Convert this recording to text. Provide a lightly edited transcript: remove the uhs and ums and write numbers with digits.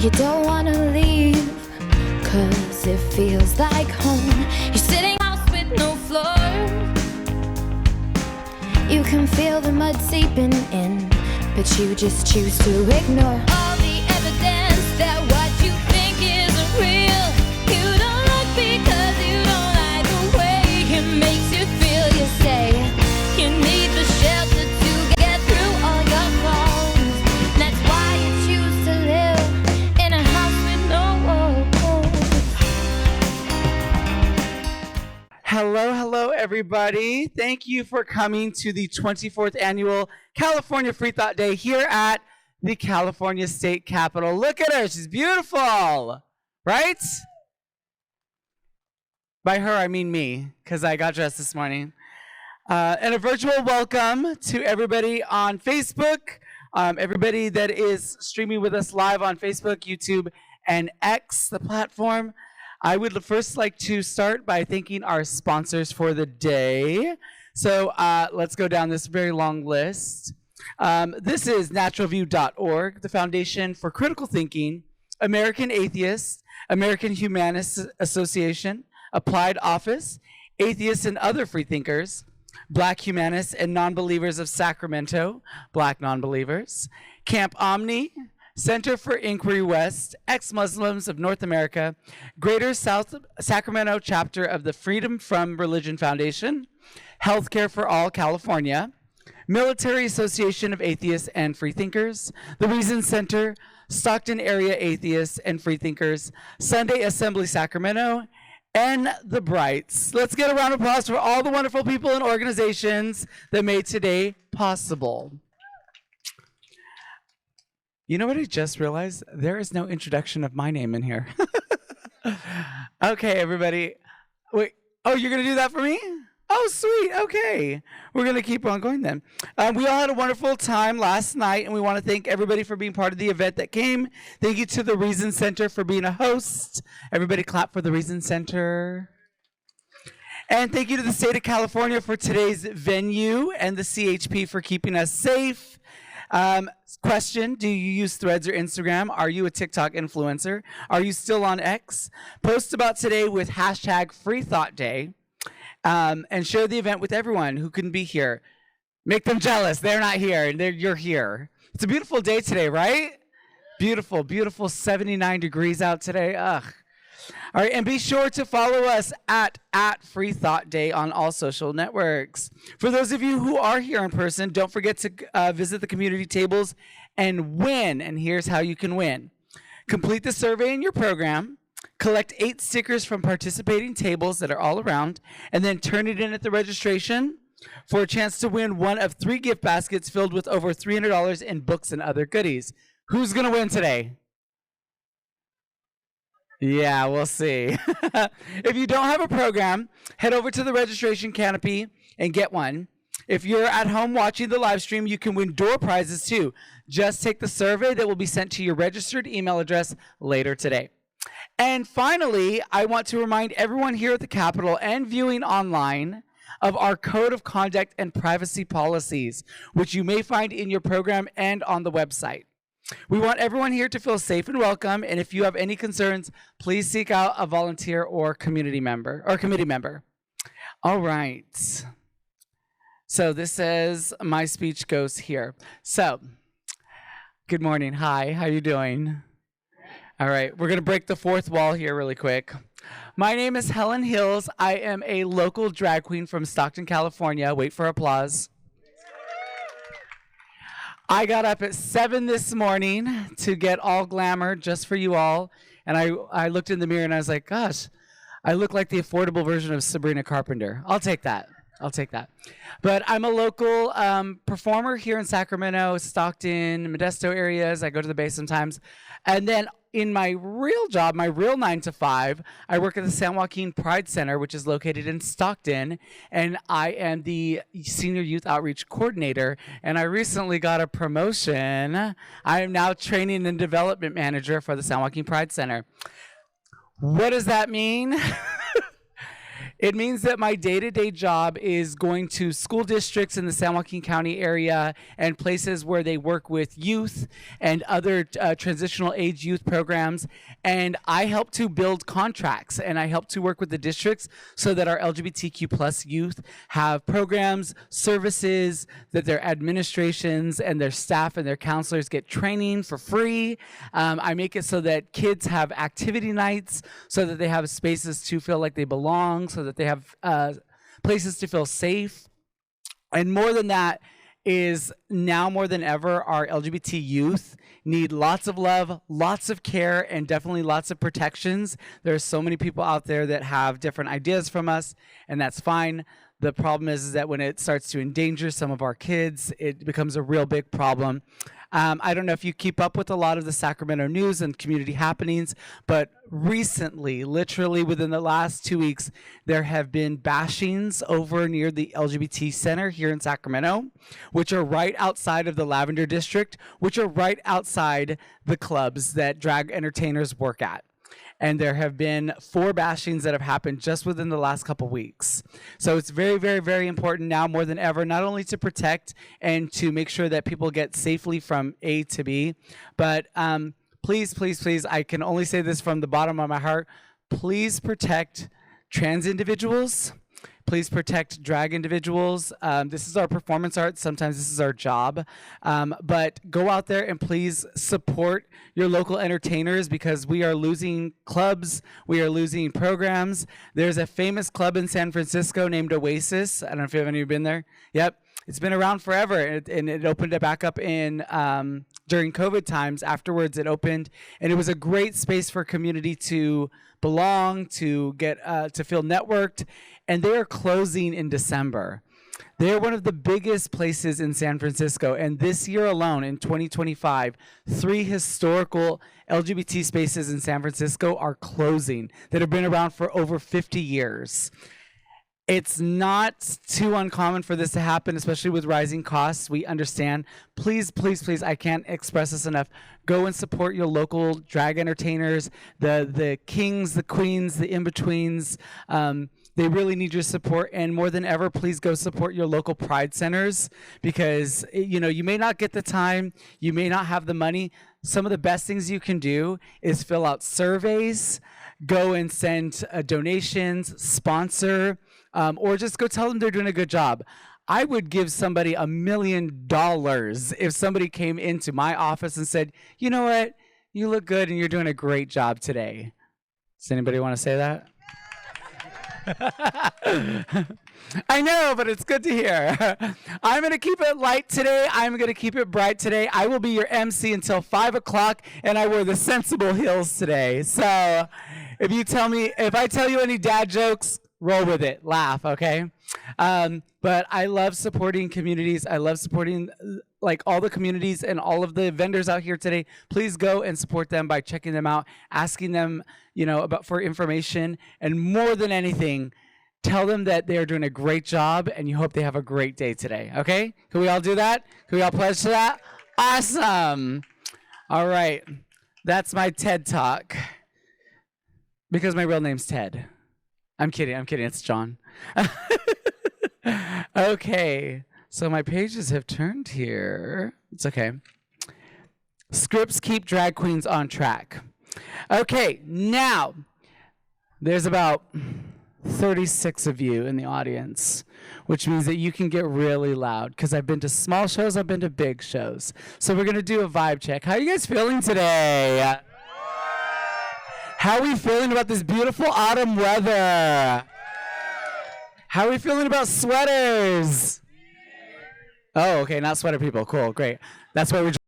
You don't wanna leave, cause it feels like home. You're sitting house with no floor. You can feel the mud seeping in, but you just choose to ignore all the evidence that what you think isn't real. You don't look because you don't like the way it makes you feel. You say you need the shelter to get through all your problems. That's why you choose to live in a house with no walls. Hello, everybody. Thank you for coming to the 24th Annual California Freethought Day here at the California State Capitol. Look at her. She's beautiful, right? By her, I mean me, because I got dressed this morning. And a virtual welcome to everybody on Facebook, everybody that is streaming with us live on Facebook, YouTube, and X, the platform. I would first like to start by thanking our sponsors for the day. So let's go down this very long list. This is naturalview.org, the Foundation for Critical Thinking, American Atheists, American Humanists Association, Applied Office, Atheists and Other Freethinkers, Black Humanists and Non-Believers of Sacramento, Black Non-Believers, Camp Omni, Center for Inquiry West, Ex-Muslims of North America, Greater South Sacramento chapter of the Freedom from Religion Foundation, Healthcare for All California, Military Association of Atheists and Freethinkers, the Reason Center, Stockton Area Atheists and Freethinkers, Sunday Assembly Sacramento, and the Brights. Let's get a round of applause for all the wonderful people and organizations that made today possible. You know what I just realized? There is no introduction of my name in here. Okay, everybody. Wait. Oh, you're going to do that for me? Oh, sweet. Okay. We're going to keep on going then. We all had a wonderful time last night, and we want to thank everybody for being part of the event that came. Thank you to the Reason Center for being a host. Everybody clap for the Reason Center. And thank you to the state of California for today's venue and the CHP for keeping us safe. Question, do you use Threads or Instagram? Are you a TikTok influencer? Are you still on X? Post about today with hashtag Freethought Day and share the event with everyone who couldn't be here. Make them jealous. They're not here and you're here. It's a beautiful day today, right? Beautiful, beautiful 79 degrees out today. Ugh. All right, and be sure to follow us at Freethought Day on all social networks. For those of you who are here in person, don't forget to visit the community tables and win. And here's how you can win. Complete the survey in your program, collect 8 stickers from participating tables that are all around, and then turn it in at the registration for a chance to win one of 3 gift baskets filled with over $300 in books and other goodies. Who's going to win today? Yeah, we'll see. If you don't have a program, head over to the registration canopy and get one. If you're at home watching the live stream, you can win door prizes too. Just take the survey that will be sent to your registered email address later today. And finally, I want to remind everyone here at the Capitol and viewing online of our Code of Conduct and Privacy Policies, which you may find in your program and on the website. We want everyone here to feel safe and welcome, and if you have any concerns, please seek out a volunteer or community member or committee member. All right. So this says my speech goes here. So, good morning. Hi, how you doing? All right, we're going to break the fourth wall here really quick. My name is Helen Hills. I am a local drag queen from Stockton, California. Wait for applause. I got up at 7 this morning to get all glamour just for you all. And I looked in the mirror and I was like, gosh, I look like the affordable version of Sabrina Carpenter. I'll take that. But I'm a local performer here in Sacramento, Stockton, Modesto areas. I go to the Bay sometimes. And then in my real job, my real 9 to 5, I work at the San Joaquin Pride Center, which is located in Stockton, and I am the Senior Youth Outreach Coordinator, and I recently got a promotion. I am now Training and Development Manager for the San Joaquin Pride Center. What does that mean? It means that my day-to-day job is going to school districts in the San Joaquin County area and places where they work with youth and other transitional age youth programs. And I help to build contracts, and I help to work with the districts so that our LGBTQ plus youth have programs, services, that their administrations and their staff and their counselors get training for free. I make it so that kids have activity nights, so that they have spaces to feel like they belong, so that they have places to feel safe. And more than that is, now more than ever, our LGBT youth need lots of love, lots of care, and definitely lots of protections. There are so many people out there that have different ideas from us, and that's fine. The problem is that when it starts to endanger some of our kids, it becomes a real big problem. I don't know if you keep up with a lot of the Sacramento news and community happenings, but recently, literally within the last 2 weeks, there have been bashings over near the LGBT Center here in Sacramento, which are right outside of the Lavender District, which are right outside the clubs that drag entertainers work at. And there have been 4 bashings that have happened just within the last couple weeks. So it's very, very, very important now more than ever, not only to protect and to make sure that people get safely from A to B, but please, please, please, I can only say this from the bottom of my heart, please protect trans individuals. Please protect drag individuals. This is our performance art. Sometimes this is our job. But go out there and please support your local entertainers, because we are losing clubs. We are losing programs. There's a famous club in San Francisco named Oasis. I don't know if any of you have been there. Yep. It's been around forever, and it opened it back up in during COVID times. Afterwards, it opened, and it was a great space for community to belong, to get to feel networked. And they are closing in December. They're one of the biggest places in San Francisco. And this year alone, in 2025, 3 historical LGBT spaces in San Francisco are closing that have been around for over 50 years. It's not too uncommon for this to happen, especially with rising costs. We understand. Please, please, please, I can't express this enough. Go and support your local drag entertainers, the kings, the queens, the in-betweens. They really need your support, and more than ever, please go support your local pride centers, because you may not get the time, you may not have the money. Some of the best things you can do is fill out surveys, go and send donations, sponsor, or just go tell them they're doing a good job. I would give somebody $1 million if somebody came into my office and said, you know what, you look good and you're doing a great job today. Does anybody want to say that? I know, but it's good to hear. I'm going to keep it light today. I'm going to keep it bright today. I will be your MC until 5 o'clock, and I wear the sensible heels today. So if I tell you any dad jokes, roll with it. Laugh, okay? But I love supporting communities. I love supporting all the communities and all of the vendors out here today. Please go and support them by checking them out, asking them, for information, and more than anything, tell them that they are doing a great job and you hope they have a great day today. Okay? Can we all do that? Can we all pledge to that? Awesome. All right. That's my TED Talk. Because my real name's Ted. I'm kidding. It's John. Okay. So my pages have turned here. It's okay. Scripts keep drag queens on track. Okay, now, there's about 36 of you in the audience, which means that you can get really loud, because I've been to small shows, I've been to big shows. So we're going to do a vibe check. How are you guys feeling today? How are we feeling about this beautiful autumn weather? How are we feeling about sweaters? Oh, okay, not sweater people. Cool, great. That's why we're